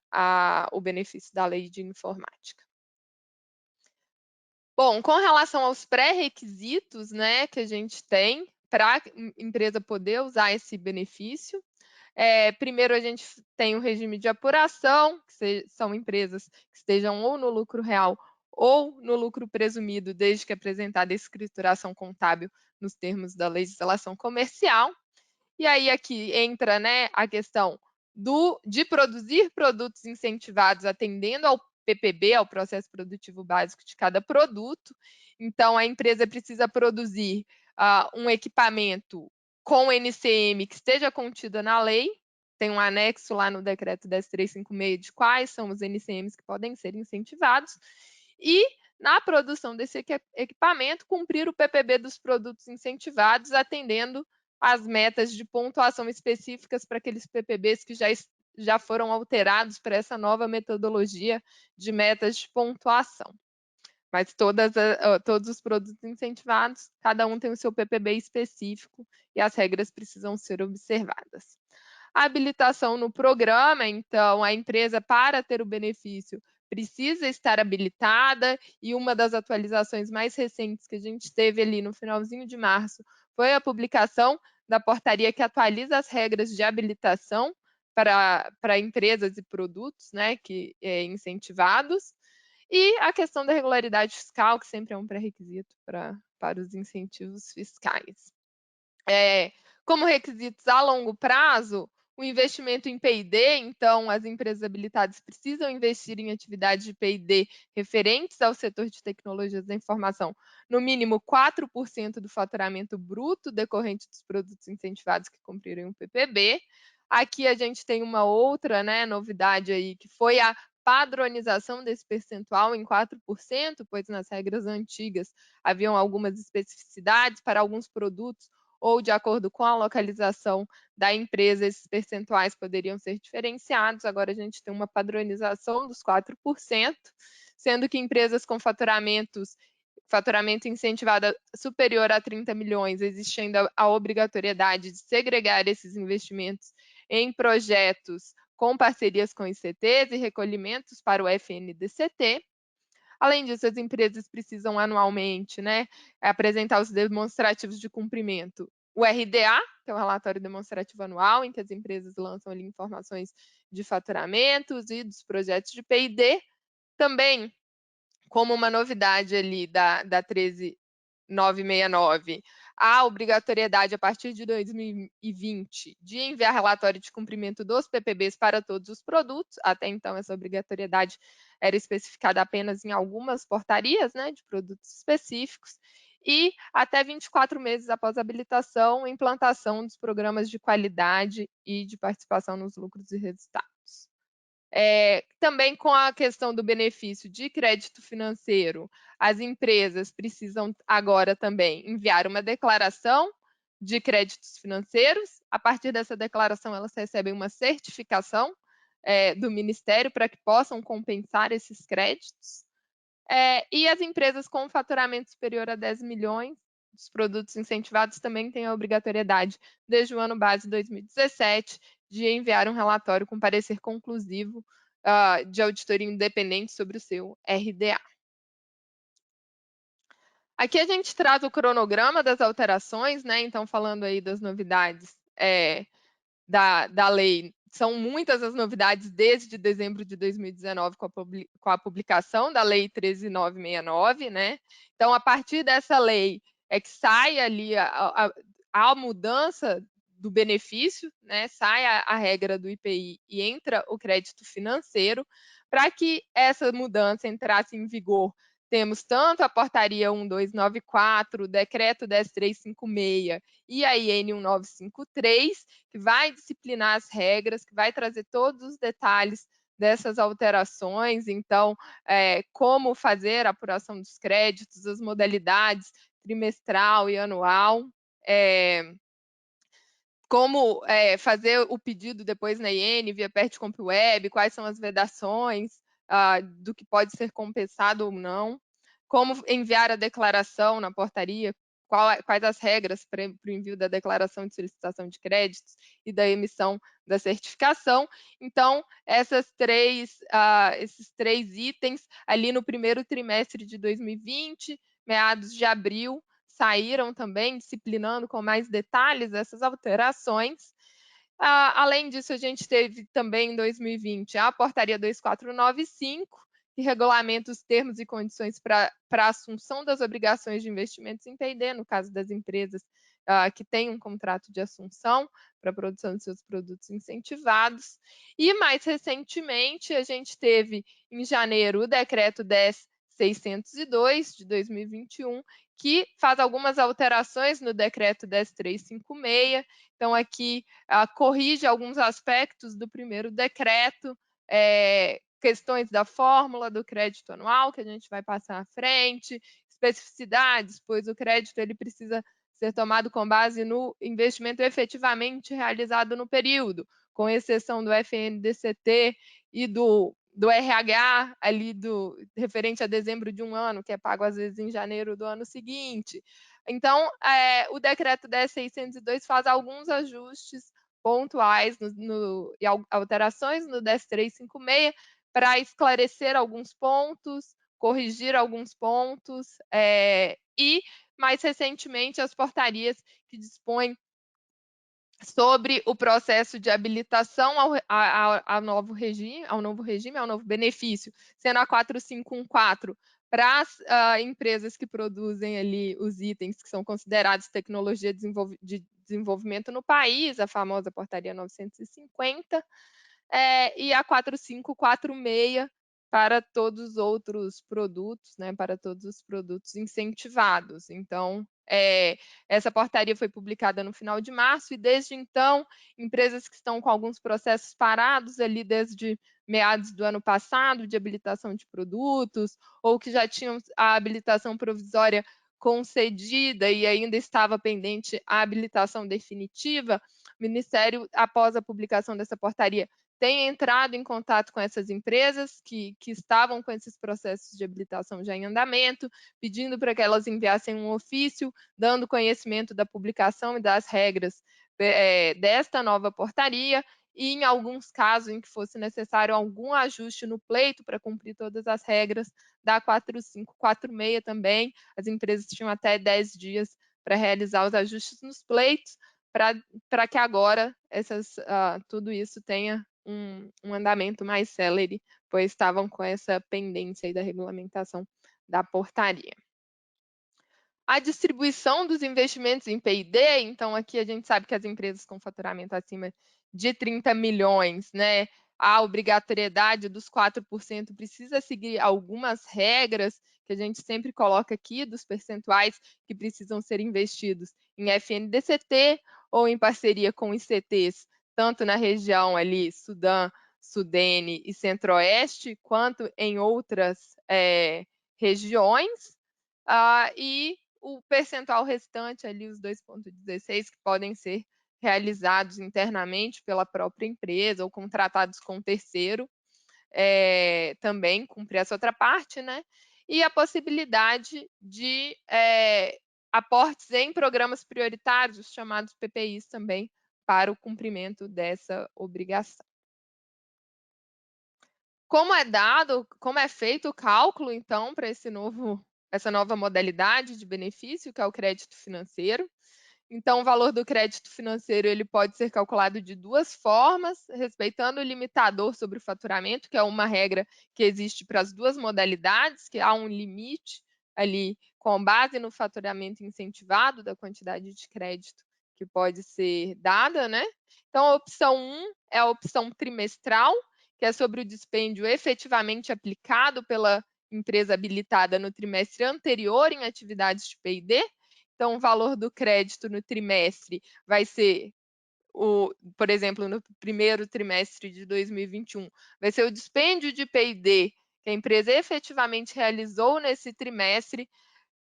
o benefício da lei de informática. Bom, com relação aos pré-requisitos, né, que a gente tem para a empresa poder usar esse benefício, primeiro a gente tem o regime de apuração, que são empresas que estejam ou no lucro real ou no lucro presumido, desde que apresentada a escrituração contábil nos termos da legislação comercial. E aí aqui entra, né, a questão de produzir produtos incentivados atendendo ao PPB, ao processo produtivo básico de cada produto. Então, a empresa precisa produzir um equipamento com NCM que esteja contida na lei. Tem um anexo lá no decreto 10.356 de quais são os NCMs que podem ser incentivados. E, na produção desse equipamento, cumprir o PPB dos produtos incentivados, atendendo as metas de pontuação específicas para aqueles PPBs que já foram alterados para essa nova metodologia de metas de pontuação. Mas todos os produtos incentivados, cada um tem o seu PPB específico e as regras precisam ser observadas. A habilitação no programa, então, a empresa, para ter o benefício, precisa estar habilitada, e uma das atualizações mais recentes que a gente teve ali no finalzinho de março foi a publicação da portaria que atualiza as regras de habilitação para empresas e produtos, né, incentivados, e a questão da regularidade fiscal, que sempre é um pré-requisito para os incentivos fiscais. Como requisitos a longo prazo, O investimento em P&D, então, as empresas habilitadas precisam investir em atividades de P&D referentes ao setor de tecnologias da informação, no mínimo 4% do faturamento bruto decorrente dos produtos incentivados que cumprirem o PPB. Aqui a gente tem uma outra, né, novidade aí, que foi a padronização desse percentual em 4%, pois nas regras antigas haviam algumas especificidades para alguns produtos ou de acordo com a localização da empresa, esses percentuais poderiam ser diferenciados. Agora a gente tem uma padronização dos 4%, sendo que empresas com faturamento incentivado superior a 30 milhões, existe ainda a obrigatoriedade de segregar esses investimentos em projetos com parcerias com ICTs e recolhimentos para o FNDCT. Além disso, as empresas precisam anualmente, né, apresentar os demonstrativos de cumprimento. O RDA, que é o relatório demonstrativo anual, em que as empresas lançam ali informações de faturamentos e dos projetos de P&D. Também, como uma novidade ali da 13969, a obrigatoriedade a partir de 2020 de enviar relatório de cumprimento dos PPBs para todos os produtos. Até então, essa obrigatoriedade era especificada apenas em algumas portarias, né, de produtos específicos. E até 24 meses após a habilitação, implantação dos programas de qualidade e de participação nos lucros e resultados. Também com a questão do benefício de crédito financeiro, as empresas precisam agora também enviar uma declaração de créditos financeiros. A partir dessa declaração, elas recebem uma certificação do Ministério para que possam compensar esses créditos. E as empresas com faturamento superior a 10 milhões, os produtos incentivados também têm a obrigatoriedade, desde o ano base 2017, de enviar um relatório com parecer conclusivo de auditoria independente sobre o seu RDA. Aqui a gente traz o cronograma das alterações, né? Então, falando aí das novidades da lei, são muitas as novidades desde dezembro de 2019 com a publicação da Lei 13.969, né? Então, a partir dessa lei é que sai ali a mudança do benefício, né? Sai a regra do IPI e entra o crédito financeiro. Para que essa mudança entrasse em vigor, temos tanto a portaria 1294, o decreto 10356 e a IN 1953, que vai disciplinar as regras, que vai trazer todos os detalhes dessas alterações. Então, como fazer a apuração dos créditos, as modalidades trimestral e anual, como fazer o pedido depois na IN via PERT Web, quais são as vedações do que pode ser compensado ou não, como enviar a declaração na portaria, quais as regras para o envio da declaração de solicitação de créditos e da emissão da certificação. Então, esses três itens, ali no primeiro trimestre de 2020, meados de abril, saíram também, disciplinando com mais detalhes essas alterações. Além disso, a gente teve também em 2020 a portaria 2495, que regulamenta os termos e condições para a assunção das obrigações de investimentos em P&D, no caso das empresas que têm um contrato de assunção para a produção de seus produtos incentivados. E, mais recentemente, a gente teve, em janeiro, o decreto 10.602, de 2021, que faz algumas alterações no decreto 10.356. Então, aqui corrige alguns aspectos do primeiro decreto, questões da fórmula do crédito anual, que a gente vai passar à frente, especificidades, pois o crédito ele precisa ser tomado com base no investimento efetivamente realizado no período, com exceção do FNDCT e do RH ali referente a dezembro de um ano, que é pago às vezes em janeiro do ano seguinte. Então, o decreto 10.602 faz alguns ajustes pontuais e alterações no 10.356 para esclarecer alguns pontos, corrigir alguns pontos e, mais recentemente, as portarias que dispõem sobre o processo de habilitação ao novo regime, ao novo benefício, sendo a 4514 para as empresas que produzem ali os itens que são considerados tecnologia de desenvolvimento no país, a famosa portaria 950, e a 4546 para todos os outros produtos, né, para todos os produtos incentivados. Então, essa portaria foi publicada no final de março e, desde então, empresas que estão com alguns processos parados ali desde meados do ano passado, de habilitação de produtos, ou que já tinham a habilitação provisória concedida e ainda estava pendente a habilitação definitiva, o Ministério, após a publicação dessa portaria, tem entrado em contato com essas empresas que estavam com esses processos de habilitação já em andamento, pedindo para que elas enviassem um ofício, dando conhecimento da publicação e das regras desta nova portaria, e em alguns casos em que fosse necessário algum ajuste no pleito para cumprir todas as regras da 4546 também, as empresas tinham até 10 dias para realizar os ajustes nos pleitos, para que agora tudo isso tenha um andamento mais célere, pois estavam com essa pendência aí da regulamentação da portaria. A distribuição dos investimentos em P&D, então aqui a gente sabe que as empresas com faturamento acima de 30 milhões, né, a obrigatoriedade dos 4% precisa seguir algumas regras que a gente sempre coloca aqui, dos percentuais que precisam ser investidos em FNDCT ou em parceria com ICTs, tanto na região ali, Sudã, Sudene e Centro-Oeste, quanto em outras regiões, e o percentual restante ali, os 2,16, que podem ser realizados internamente pela própria empresa ou contratados com terceiro, também cumprir essa outra parte, né? E a possibilidade de aportes em programas prioritários, chamados PPIs também, para o cumprimento dessa obrigação. Como é feito o cálculo, então, para essa nova modalidade de benefício, que é o crédito financeiro? Então, o valor do crédito financeiro ele pode ser calculado de duas formas, respeitando o limitador sobre o faturamento, que é uma regra que existe para as duas modalidades, que há um limite ali com base no faturamento incentivado da quantidade de crédito que pode ser dada, né? Então, a opção 1 é a opção trimestral, que é sobre o dispêndio efetivamente aplicado pela empresa habilitada no trimestre anterior em atividades de P&D. Então, o valor do crédito no trimestre vai ser, por exemplo, no primeiro trimestre de 2021, vai ser o dispêndio de P&D que a empresa efetivamente realizou nesse trimestre,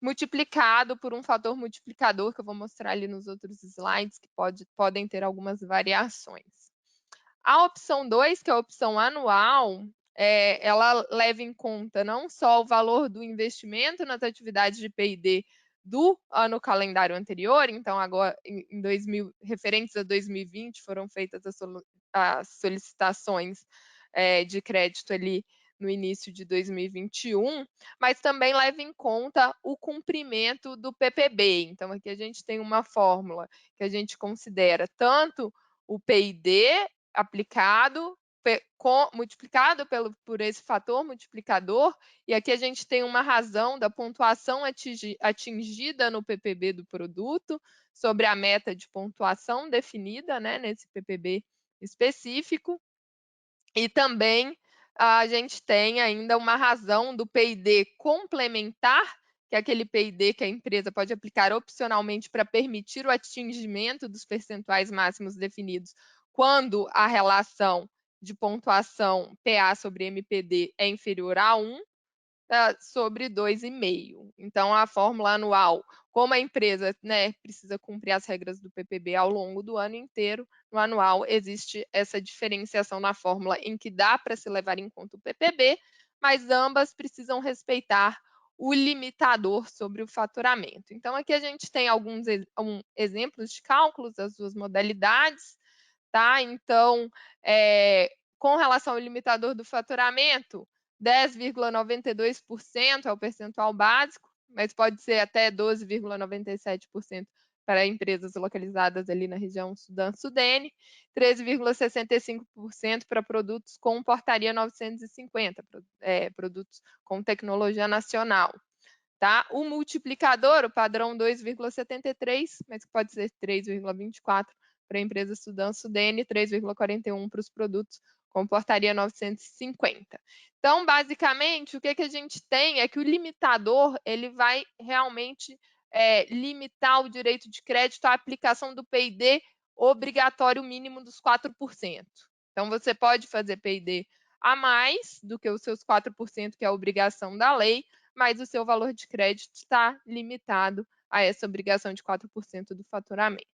multiplicado por um fator multiplicador, que eu vou mostrar ali nos outros slides, que podem ter algumas variações. A opção 2, que é a opção anual, ela leva em conta não só o valor do investimento nas atividades de P&D do ano calendário anterior, então agora referentes a 2020 foram feitas as solicitações de crédito ali no início de 2021, mas também leva em conta o cumprimento do PPB. Então aqui a gente tem uma fórmula que a gente considera tanto o P&D aplicado, multiplicado por esse fator multiplicador, e aqui a gente tem uma razão da pontuação atingida no PPB do produto sobre a meta de pontuação definida, né, nesse PPB específico, e também a gente tem ainda uma razão do P&D complementar, que é aquele P&D que a empresa pode aplicar opcionalmente para permitir o atingimento dos percentuais máximos definidos quando a relação de pontuação PA sobre MPD é inferior a 1, sobre 2,5. Então, a fórmula anual, como a empresa, né, precisa cumprir as regras do PPB ao longo do ano inteiro, no anual existe essa diferenciação na fórmula em que dá para se levar em conta o PPB, mas ambas precisam respeitar o limitador sobre o faturamento. Então, aqui a gente tem alguns exemplos de cálculos das duas modalidades, tá? Então, com relação ao limitador do faturamento, 10,92% é o percentual básico, mas pode ser até 12,97% para empresas localizadas ali na região Sudã-Sudene, 13,65% para produtos com portaria 950, produtos com tecnologia nacional. Tá? O multiplicador, o padrão 2,73, mas pode ser 3,24 para a empresa Sudã-Sudene, 3,41 para os produtos com portaria 950. Então, basicamente, o que a gente tem é que o limitador ele vai realmente limitar o direito de crédito à aplicação do PID obrigatório mínimo dos 4%. Então, você pode fazer PID a mais do que os seus 4%, que é a obrigação da lei, mas o seu valor de crédito está limitado a essa obrigação de 4% do faturamento.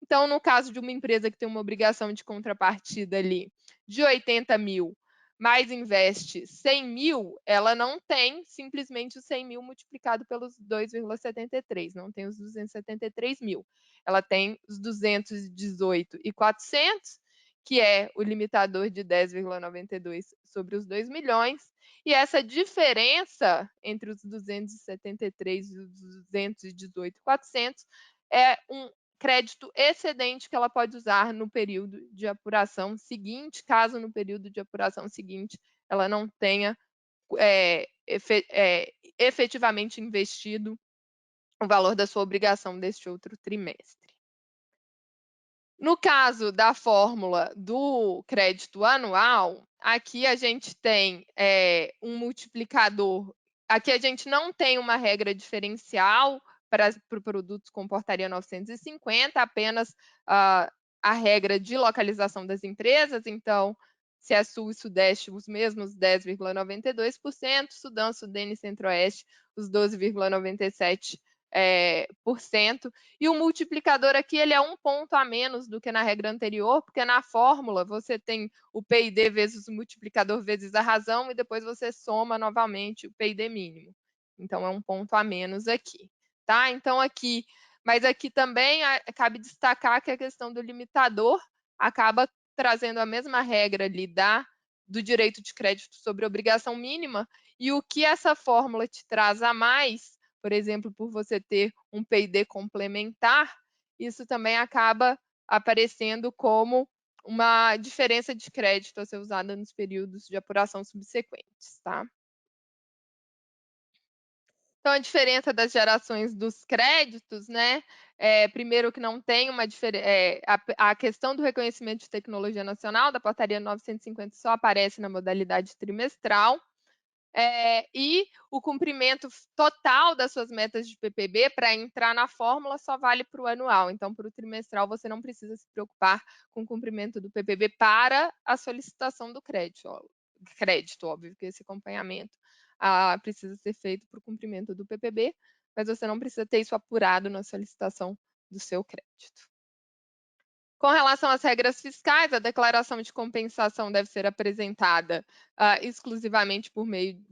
Então, no caso de uma empresa que tem uma obrigação de contrapartida ali de 80 mil, mas investe 100 mil, ela não tem simplesmente os 100 mil multiplicado pelos 2,73, não tem os 273 mil. Ela tem os 218.400, que é o limitador de 10,92 sobre os 2 milhões, e essa diferença entre os 273 e os 218.400 é um crédito excedente que ela pode usar no período de apuração seguinte, caso no período de apuração seguinte ela não tenha efetivamente investido o valor da sua obrigação deste outro trimestre. No caso da fórmula do crédito anual, aqui a gente tem um multiplicador. Aqui a gente não tem uma regra diferencial para produtos com portaria 950, apenas a regra de localização das empresas. Então, se é Sul e Sudeste, os mesmos 10,92%, Sudão, Sudene e Centro-Oeste, os 12,97%. E o multiplicador aqui ele é um ponto a menos do que na regra anterior, porque na fórmula você tem o PID vezes o multiplicador vezes a razão e depois você soma novamente o PID mínimo. Então, é um ponto a menos aqui. Tá? Então, aqui, mas aqui também cabe destacar que a questão do limitador acaba trazendo a mesma regra ali do direito de crédito sobre obrigação mínima, e o que essa fórmula te traz a mais, por exemplo, por você ter um PID complementar, isso também acaba aparecendo como uma diferença de crédito a ser usada nos períodos de apuração subsequentes, tá? Então, a diferença das gerações dos créditos, né? Primeiro que não tem uma diferença. A questão do reconhecimento de tecnologia nacional da portaria 950 só aparece na modalidade trimestral. E o cumprimento total das suas metas de PPB para entrar na fórmula só vale para o anual. Então, para o trimestral, você não precisa se preocupar com o cumprimento do PPB para a solicitação do crédito, óbvio que esse acompanhamento precisa ser feito para o cumprimento do PPB, mas você não precisa ter isso apurado na solicitação do seu crédito. Com relação às regras fiscais, a declaração de compensação deve ser apresentada exclusivamente por meio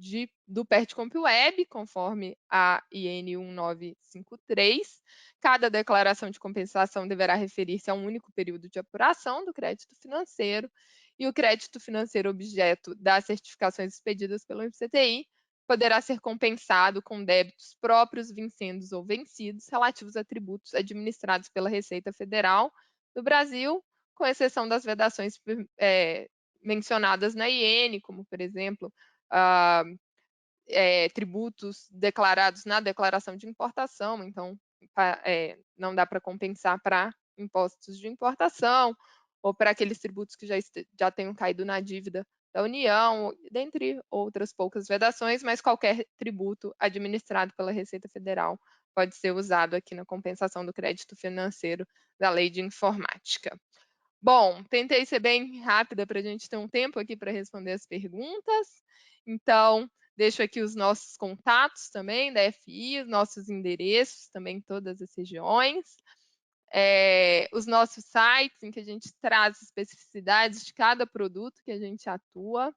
do PertComp Web, conforme a IN 1953. Cada declaração de compensação deverá referir-se a um único período de apuração do crédito financeiro, e o crédito financeiro objeto das certificações expedidas pelo MCTI poderá ser compensado com débitos próprios, vincendos ou vencidos, relativos a tributos administrados pela Receita Federal do Brasil, com exceção das vedações mencionadas na IN, como, por exemplo, tributos declarados na declaração de importação, então não dá para compensar para impostos de importação, ou para aqueles tributos que já tenham caído na dívida da União, dentre outras poucas vedações, mas qualquer tributo administrado pela Receita Federal pode ser usado aqui na compensação do crédito financeiro da Lei de Informática. Bom, tentei ser bem rápida para a gente ter um tempo aqui para responder as perguntas. Então, deixo aqui os nossos contatos também da FI, os nossos endereços também em todas as regiões. Os nossos sites em que a gente traz especificidades de cada produto que a gente atua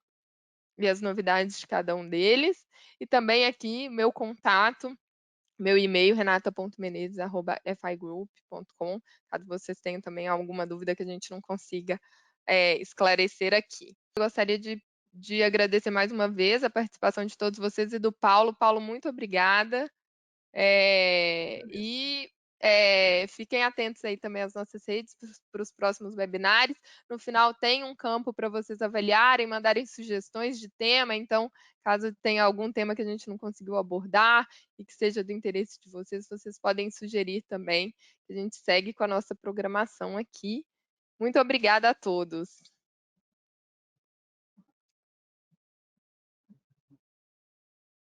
e as novidades de cada um deles. E também aqui meu contato, meu e-mail, renata.menezes@figroup.com, caso vocês tenham também alguma dúvida que a gente não consiga esclarecer aqui. Eu gostaria de agradecer mais uma vez a participação de todos vocês e do Paulo. Paulo, muito obrigada. Fiquem atentos aí também às nossas redes para os próximos webinários. No final tem um campo para vocês avaliarem, mandarem sugestões de tema, então, caso tenha algum tema que a gente não conseguiu abordar e que seja do interesse de vocês, vocês podem sugerir também. A gente segue com a nossa programação aqui. Muito obrigada a todos.